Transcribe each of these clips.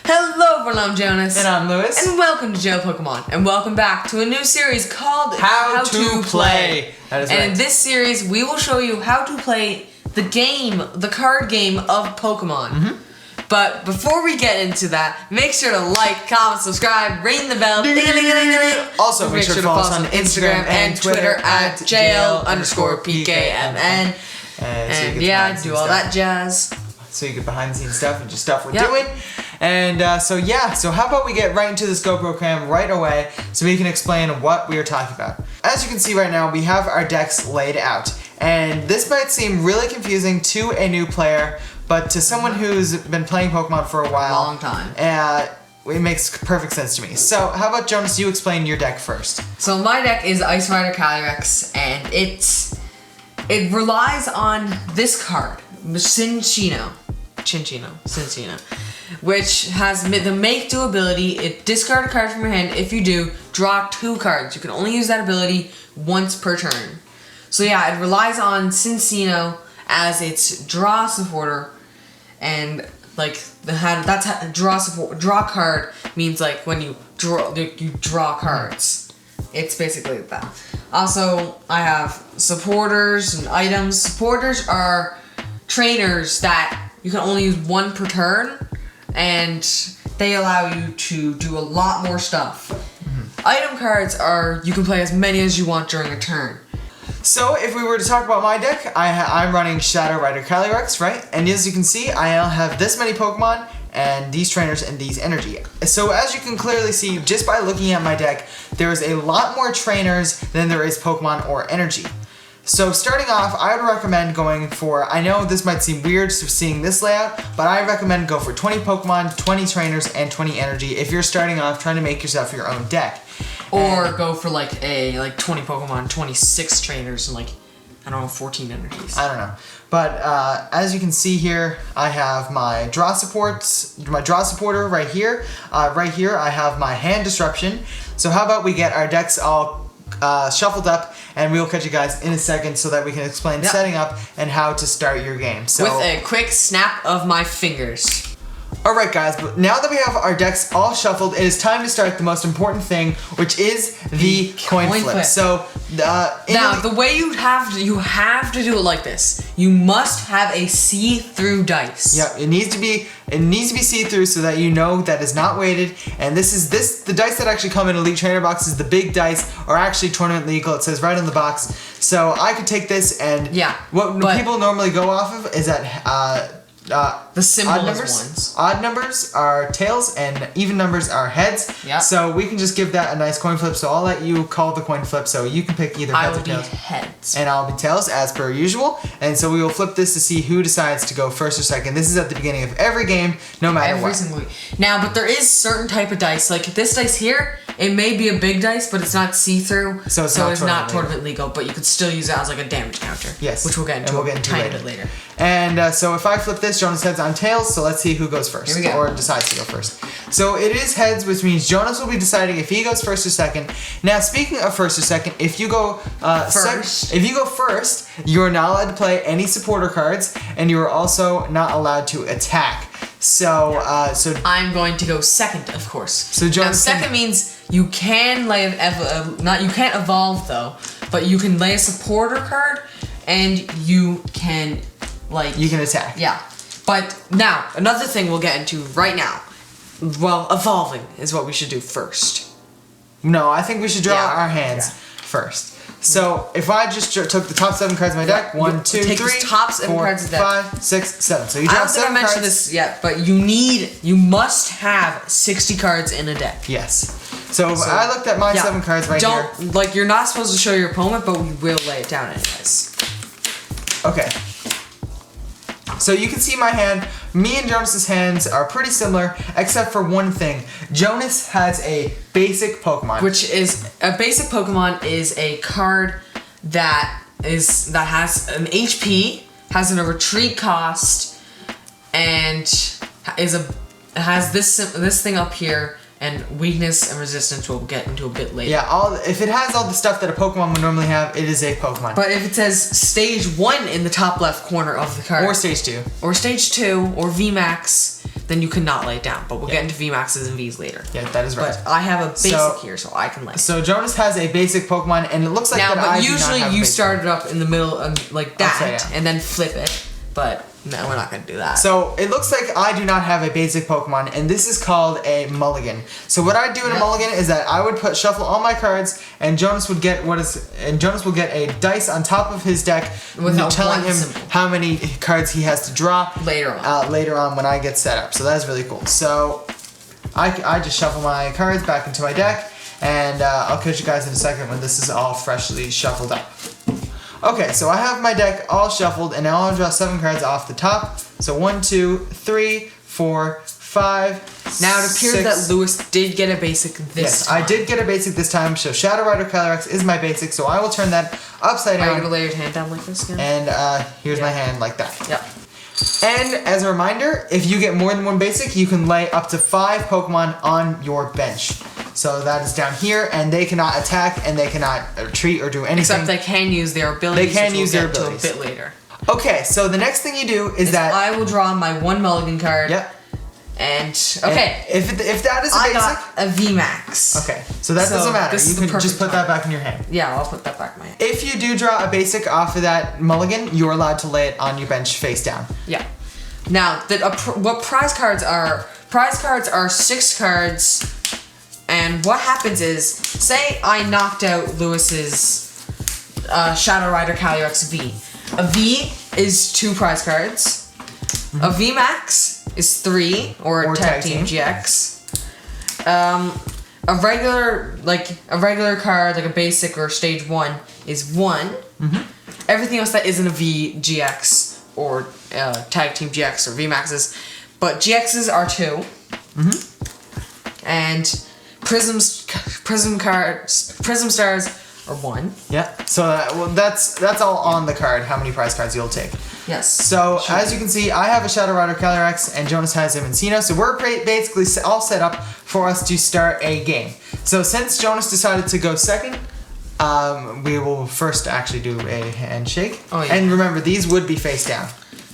Hello everyone, I'm Jonas. And I'm Lewis. And welcome to Jail Pokemon. And welcome back to a new series called How to Play. That is and right. in this series, we will show you how to play the card game of Pokemon. Mm-hmm. But before we get into that, make sure to like, comment, subscribe, ring the bell. Also, make sure to follow us on Instagram and Twitter at JL_PKMN. And yeah, do all that jazz. So you get behind the scenes stuff and just stuff we're Yep. doing. And so how about we get right into the scope program right away so we can explain what we are talking about. As you can see right now, we have our decks laid out. And this might seem really confusing to a new player, but to someone who's been playing Pokemon for a while, Long time. It makes perfect sense to me. So how about Jonas, you explain your deck first. So my deck is Ice Rider Calyrex, and it relies on this card, Cinccino, which has the Make Do ability. It discard a card from your hand. If you do, draw 2 cards. You can only use that ability once per turn. So yeah, it relies on Cinccino as its draw supporter, and like draw card means like when you draw cards. It's basically that. Also, I have supporters and items. Supporters are trainers that you can only use 1 per turn, and they allow you to do a lot more stuff. Item cards are you can play as many as you want during a turn. So if we were to talk about my deck, I'm running Shadow Rider Calyrex, right? And as you can see, I have this many Pokemon and these trainers and these energy. So as you can clearly see, just by looking at my deck, there is a lot more trainers than there is Pokemon or energy. So starting off, I would recommend going for, I know this might seem weird seeing this layout, but I recommend go for 20 Pokemon, 20 trainers, and 20 energy if you're starting off trying to make yourself your own deck. Or go for like 20 Pokemon, 26 trainers, and 14 energies. I don't know. But as you can see here, I have my draw supporter right here. Right here, I have my hand disruption. So how about we get our decks all shuffled up, and we'll catch you guys in a second so that we can explain setting up and how to start your game. So, with a quick snap of my fingers. Alright guys, but now that we have our decks all shuffled, it is time to start the most important thing, which is the coin flip. So, now the way you have to do it like this. You must have a see-through dice. Yeah, it needs to be see-through so that you know that it's not weighted. And the dice that actually come in Elite Trainer boxes, the big dice, are actually tournament legal. It says right on the box. So I could take this and what people normally go off of is that the symbol ones. Odd numbers are tails and even numbers are heads. Yeah. So we can just give that a nice coin flip. So I'll let you call the coin flip. So you can pick either heads or tails. I will be heads. And I'll be tails as per usual. And so we will flip this to see who decides to go first or second. This is at the beginning of every game, no matter what. Now, but there is certain type of dice. Like this dice here, it may be a big dice, but it's not see-through. So it's not tournament legal. But you could still use it as like a damage counter. Yes. Which we'll get into a tiny bit later. And so if I flip this, Jonas heads on tails, so let's see who goes first. Here we go. Or decides to go first. So it is heads, which means Jonas will be deciding if he goes first or second. Now, speaking of first or second, if you go first, you are not allowed to play any supporter cards, and you are also not allowed to attack. So, I'm going to go second, of course. So Jonas, second means you can you can't evolve though, but you can lay a supporter card, and you can attack. Yeah. But now, another thing we'll get into right now. Well, evolving is what we should do first. No, I think we should draw our hands first. So if I just took the top 7 cards of my deck, 1, 2, 3, 4, 5, 6, 7. So you draw 7 cards. I don't think I mentioned this yet, but you must have 60 cards in a deck. Yes. So I looked at my 7 cards right here. You're not supposed to show your opponent, but we will lay it down anyways. Okay. So you can see my hand. Me and Jonas's hands are pretty similar, except for one thing. Jonas has a basic Pokemon. Which is, a basic Pokemon is a card that has an HP, has a retreat cost, and has this thing up here, and weakness and resistance we'll get into a bit later. Yeah, if it has all the stuff that a Pokemon would normally have, it is a Pokemon. But if it says Stage 1 in the top left corner of the card. Or Stage 2. Or Stage 2, or VMAX, then you cannot lay it down. But we'll get into VMAXs and Vs later. Yeah, that is right. But I have a basic here, so I can lay. So Jonas has a basic Pokemon, and it looks like Now, that but I do not usually have a you basic. start it up in the middle like Upside that, down. and then flip it. But no, we're not gonna do that. So it looks like I do not have a basic Pokemon, and this is called a mulligan. So what I do in a mulligan is that I would shuffle all my cards, and Jonas would get Jonas will get a dice on top of his deck, With a telling one him symbol. how many cards he has to draw Later on. when I get set up. So that's really cool. So I just shuffle my cards back into my deck, and I'll catch you guys in a second when this is all freshly shuffled up. Okay, so I have my deck all shuffled, and now I'll draw 7 cards off the top. So 1, 2, 3, 4, 5. Now it appears 6. that Lewis did get a basic this time. I did get a basic this time. So Shadow Rider Calyrex is my basic, so I will turn that upside Are you down. gonna lay your hand down like this again? And here's my hand like that. Yep. And as a reminder, if you get more than 1 basic, you can lay up to 5 Pokemon on your bench. So that is down here, and they cannot attack, and they cannot retreat or do anything. Except they can use their abilities. They can which use we'll their get to abilities. a bit later. Okay, so the next thing you do is that. I will draw my 1 mulligan card. Yep. And okay, And if that is a I basic. got a VMAX. Okay, so that So doesn't matter. this is You the can perfect just put time. that back in your hand. Yeah, I'll put that back in my hand. If you do draw a basic off of that mulligan, you're allowed to lay it on your bench face down. Yeah. Now, what prize cards are? Prize cards are 6 cards, and what happens is, say I knocked out Lewis's Shadow Rider Calyrex V. A V is 2 prize cards. A VMAX is 3, or Tag Team GX. A regular card, like a basic or stage 1, is 1. Everything else that isn't a V, GX, or Tag Team GX or VMAXs, but GXs are 2. And Prism Stars are 1. Yeah. So that's all on the card. How many prize cards you'll take. Yes. So as you can see, I have a Shadow Rider Calyrex, and Jonas has a Minccino. So we're basically all set up for us to start a game. So since Jonas decided to go second, we will first actually do a handshake. Oh, yeah. And remember, these would be face down.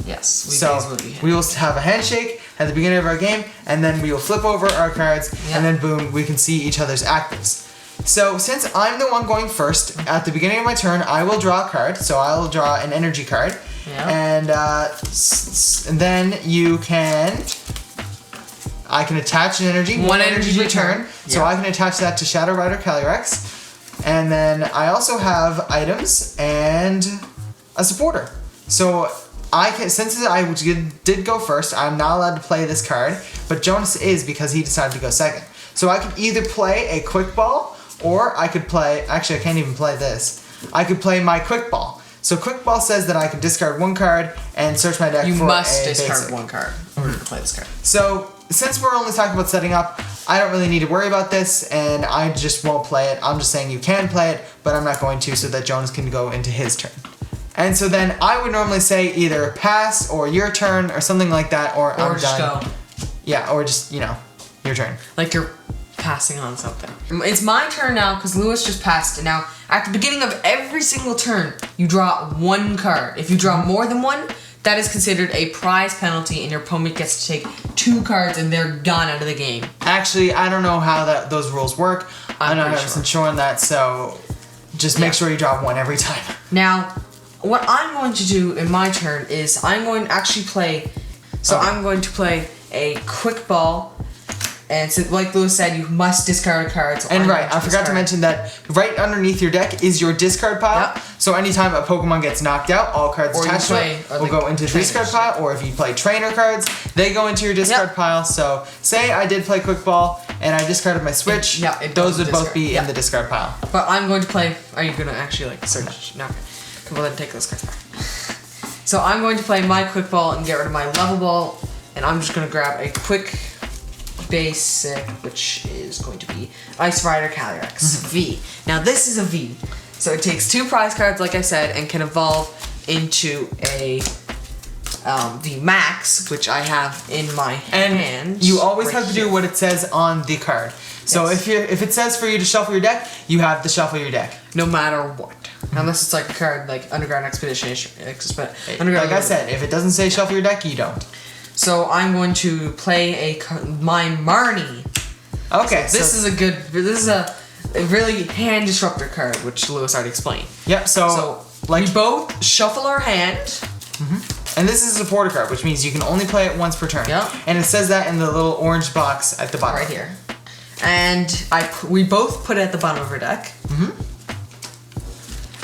Yes. So we will have a handshake at the beginning of our game, and then we will flip over our cards, and then boom, we can see each other's actives. So since I'm the one going first, at the beginning of my turn, I will draw a card. So I will draw an energy card. Yeah. And then I can attach an energy. One energy per per turn. turn. So Yeah. I can attach that to Shadow Rider Calyrex. And then I also have items and a supporter. So since I did go first, I'm not allowed to play this card, but Jonas is because he decided to go second. So I could either play a Quick Ball, or I could play, actually I can't even play this. I could play my Quick Ball. So Quick Ball says that I can discard 1 card and search my deck You for must a discard basic. 1 card in order to play this card. So since we're only talking about setting up, I don't really need to worry about this, and I just won't play it. I'm just saying you can play it, but I'm not going to, so that Jonas can go into his turn. And so then I would normally say either pass or your turn or something like that, or I'm just done. go. Yeah, or just, your turn. Like you're passing on something. It's my turn now because Lewis just passed it. Now, at the beginning of every single turn, you draw 1 card. If you draw more than 1, that is considered a prize penalty, and your opponent gets to take 2 cards, and they're gone out of the game. Actually, I don't know how those rules work. I'm not pretty 100% sure on that, so just make sure you draw 1 every time. Now, what I'm going to do in my turn is I'm going to actually play. So I'm going to play a Quick Ball. And so, like Lewis said, you must discard cards. And right, I forgot to mention that right underneath your deck is your discard pile. Yep. So anytime a Pokemon gets knocked out, all cards Or you attached to play it other will go into the discard trainers. pile. Or if you play trainer cards, they go into your discard pile. So say I did play Quick Ball and I discarded my Switch, those would both be in the discard pile. But I'm going to play. Are you going to actually search? No. Well, then take those cards back. So I'm going to play my Quick Ball and get rid of my Level Ball. And I'm just going to grab a quick basic, which is going to be Ice Rider Calyrex V. Now this is a V, so it takes 2 prize cards, like I said, and can evolve into a the max, which I have in my hand. And you always right have to do here. what it says on the card. So Yes. if it says for you to shuffle your deck, you have to shuffle your deck. No matter what, unless it's like a card like Underground Expedition. Like I said, if it doesn't say shuffle your deck, you don't. So I'm going to play my Marnie. Okay, So this is a really hand disruptor card, which Lewis already explained. Yep. So we both shuffle our hand. And this is a supporter card, which means you can only play it once per turn. Yep. And it says that in the little orange box at the bottom. Right here. And we both put it at the bottom of our deck.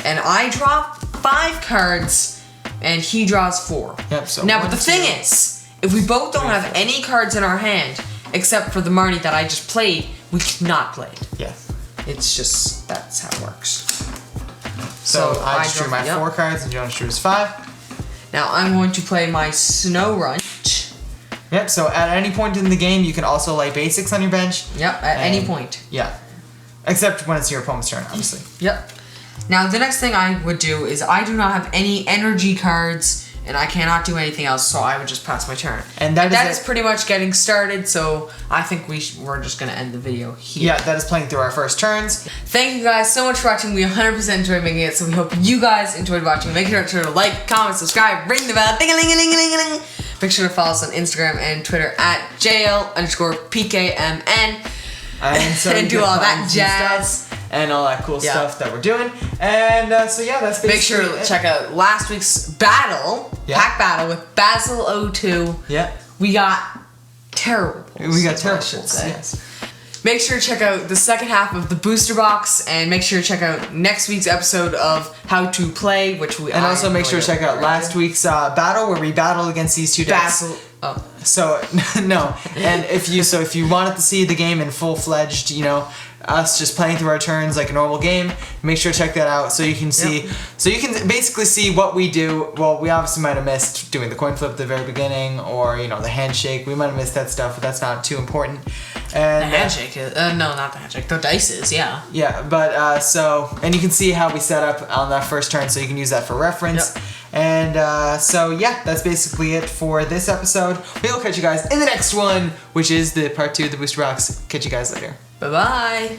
And I draw 5 cards, and he draws 4. Yep. So now, but the thing is, if we both don't have any cards in our hand, except for the Marnie that I just played, we cannot play it. Yes. It's just, that's how it works. So I just drew my 4 cards, and Jonas drew his 5. Now I'm going to play my Snow Runch. Yep, so at any point in the game, you can also lay basics on your bench. Yep, at any point. Yeah. Except when it's your opponent's turn, obviously. Yep. Now the next thing I would do is I do not have any energy cards, and I cannot do anything else, so I would just pass my turn. And that is pretty much getting started, so I think we're just going to end the video here. Yeah, that is playing through our first turns. Thank you guys so much for watching. We 100% enjoyed making it, so we hope you guys enjoyed watching. Make sure to like, comment, subscribe, ring the bell, ding-a-ling-a-ling-a-ling-a-ling. Make sure to follow us on Instagram and Twitter at JL_PKMN. And so and do all that jazz. And all that cool stuff that we're doing. And so yeah, that's basically Make sure to check out last week's battle, pack battle with Basil 02. Yeah. We got terrible pulls. We got terrible should pulls, say. yes. Make sure to check out the second half of the booster box, and make sure to check out next week's episode of How to Play, which we and also make sure to check out last week's battle where we battled against these 2 decks. Basil. Oh. So no, and if you wanted to see the game in full-fledged, us just playing through our turns like a normal game, make sure to check that out so you can see so you can basically see what we do. Well, we obviously might have missed doing the coin flip at the very beginning, or the handshake. We might have missed that stuff, but that's not too important. And The handshake is, no, not the handshake. The dice is, yeah. Yeah, but and you can see how we set up on that first turn, so you can use that for reference. Yep. And so yeah, that's basically it for this episode. We'll catch you guys in the next one, which is the part 2 of the booster box. Catch you guys later. Bye-bye.